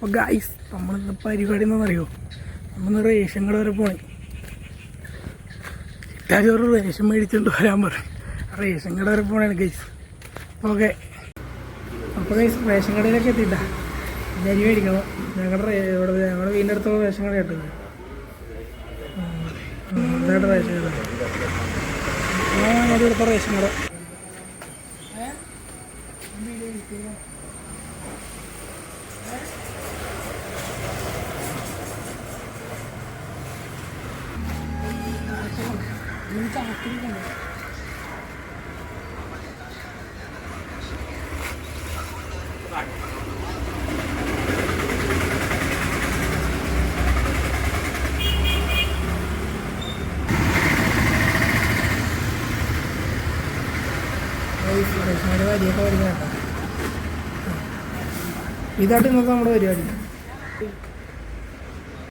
അപ്പോൾ ഗൈസ് നമ്മളിന്ന് പരിപാടി എന്താണെന്നറിയോ, നമ്മളിന്ന് റേഷൻ കട വരെ പോണേ. ഇറ്റാച്ചോറ് റേഷൻ മേടിച്ചുകൊണ്ട് വരാൻ പറയും. റേഷൻ കട വരെ പോണേ ഗൈസ്. ഓക്കെ, അപ്പോൾ ഗൈസ് റേഷൻ കടയിലൊക്കെ എത്തിയിട്ടാ. അരി മേടിക്കണം. ഞങ്ങളുടെ വീടിൻ്റെ അടുത്തുള്ള റേഷൻ കട കേട്ടത്. ഇതായിട്ട് റേഷൻ കട, ഞങ്ങളുടെ അടുത്ത റേഷൻ കട. വരിയൊക്കെ വരുന്ന കേട്ടോ. ഇതായിട്ട് ഇന്നത്തെ നമ്മുടെ പരിപാടി.